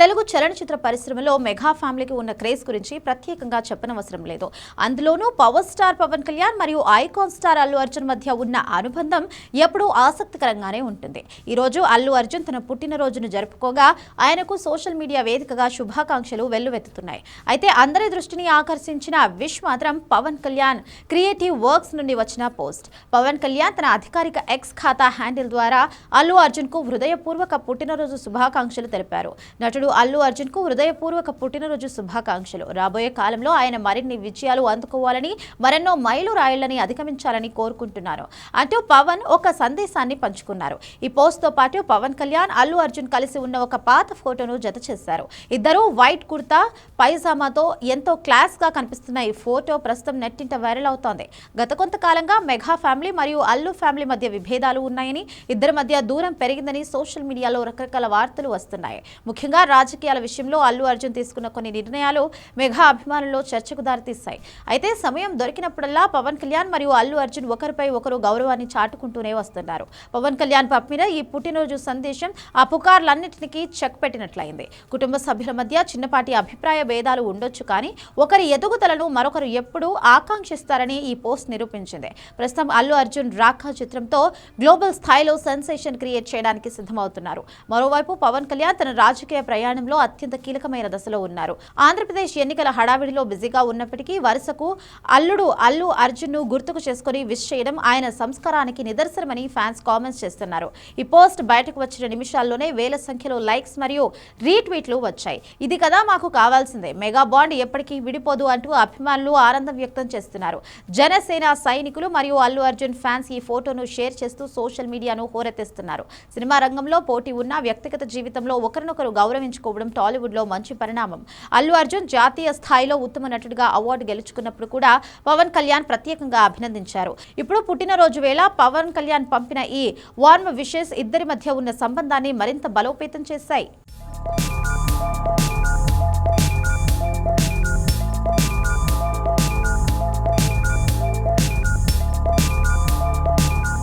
తెలుగు చలనచిత్ర పరిశ్రమలో మెగా ఫ్యామిలీకి ఉన్న క్రేజ్ గురించి ప్రత్యేకంగా చెప్పనవసరం లేదు. అందులోనూ పవర్ స్టార్ పవన్ కళ్యాణ్ మరియు ఐకాన్ స్టార్ అల్లు అర్జున్ మధ్య ఉన్న అనుబంధం ఎప్పుడూ ఆసక్తికరంగానే ఉంటుంది. ఈ రోజు అల్లు అర్జున్ తన పుట్టినరోజును జరుపుకోగా ఆయనకు సోషల్ మీడియా వేదికగా శుభాకాంక్షలు వెల్లువెత్తుతున్నాయి. అయితే అందరి దృష్టిని ఆకర్షించిన విష్ మాత్రం పవన్ కళ్యాణ్ క్రియేటివ్ వర్క్స్ నుండి వచ్చిన పోస్ట్. పవన్ కళ్యాణ్ తన అధికారిక ఎక్స్ ఖాతా హ్యాండిల్ ద్వారా అల్లు అర్జున్ కు హృదయపూర్వక పుట్టినరోజు శుభాకాంక్షలు తెలిపారు. నటుడు అల్లు అర్జున్ కు హృదయపూర్వక పుట్టినరోజు శుభాకాంక్షలు. రాబోయే కాలంలో ఆయన మరిన్ని విజయాలు అందుకోవాలని, మరెన్నో మైలురాయిళ్లని అధిగమించాలని కోరుకుంటున్నారు అంటూ పవన్ ఒక సందేశాన్ని పంచుకున్నారు. ఈ పోస్ట్ తో పాటు పవన్ కళ్యాణ్, అల్లు అర్జున్ కలిసి ఉన్న ఒక పాత ఫోటోను జత చేశారు. ఇద్దరూ వైట్ కుర్తా పైజామాతో ఎంతో క్లాస్ గా కనిపిస్తున్న ఈ ఫోటో ప్రస్తుతం నెట్టింట వైరల్ అవుతోంది. గత కొంతకాలంగా మెగా ఫ్యామిలీ మరియు అల్లు ఫ్యామిలీ మధ్య విభేదాలు ఉన్నాయని, ఇద్దరి మధ్య దూరం పెరిగిందని సోషల్ మీడియాలో రకరకాల వార్తలు వస్తున్నాయి. ముఖ్యంగా రాజకీయాల విషయంలో అల్లు అర్జున్ తీసుకున్న కొన్ని నిర్ణయాలు మెగా అభిమానుల్లో చర్చకు దారితీశాయి. అయితే సమయం దొరికినప్పుడల్లా పవన్ కళ్యాణ్ మరియు అల్లు అర్జున్ ఒకరిపై ఒకరు గౌరవాన్ని చాటుకుంటూనే వస్తున్నారు. పవన్ కళ్యాణ్ పంపిన ఈ పుట్టినరోజు సందేశం ఆ పుకార్లన్నింటికీ చెక్ పెట్టినట్లయింది. కుటుంబ సభ్యుల మధ్య చిన్నపాటి అభిప్రాయ భేదాలు ఉండొచ్చు, కానీ ఒకరి ఎదుగుదలను మరొకరు ఎప్పుడూ ఆకాంక్షిస్తారని ఈ పోస్ట్ నిరూపించింది. ప్రస్తుతం అల్లు అర్జున్ రాఖా చిత్రంతో గ్లోబల్ స్థాయిలో సెన్సేషన్ క్రియేట్ చేయడానికి సిద్ధమవుతున్నారు. మరోవైపు పవన్ కళ్యాణ్ తన రాజకీయ ప్రయాణంలో అత్యంత కీలకమైన దశలో ఉన్నారు. ఆంధ్రప్రదేశ్ ఎన్నికల హడావిడిలో బిజీగా ఉన్నప్పటికీ వరుసకు అల్లు అర్జున్ ను గుర్తుకు చేసుకుని విష్ చేయడం ఆయన సంస్కారానికి నిదర్శనమని ఫ్యాన్స్ కామెంట్స్ చేస్తున్నారు. ఈ పోస్ట్ బయటకు వచ్చిన నిమిషాల్లోనే వేల సంఖ్యలో లైక్స్ మరియు రీట్వీట్లు వచ్చాయి. ఇది కదా మాకు కావాల్సిందే, మెగా బాండ్ ఎప్పటికీ విడిపోదు అంటూ అభిమానులు ఆనందం వ్యక్తం చేస్తున్నారు. జనసేన సైనికులు మరియు అల్లు అర్జున్ ఫ్యాన్స్ ఈ ఫోటోను షేర్ చేస్తూ సోషల్ మీడియాను హోరెత్తిస్తున్నారు. సినిమా రంగంలో పోటీ ఉన్న వ్యక్తిగత జీవితంలో ఒకరినొకరు గౌరవించుకోవడం టాలీవుడ్ లో మంచి పరిణామం. అల్లు అర్జున్ జాతీయ స్థాయిలో ఉత్తమ నటుడిగా అవార్డు గెలుచుకున్నప్పుడు కూడా పవన్ కళ్యాణ్ ప్రత్యేకంగా అభినందించారు. ఇప్పుడు పుట్టినరోజు వేళ పవన్ కళ్యాణ్ పంపిన ఈ వార్మ్ విషెస్ ఇద్దరి మధ్య ఉన్న సంబంధాన్ని మరింత బలోపేతం చేశాయి.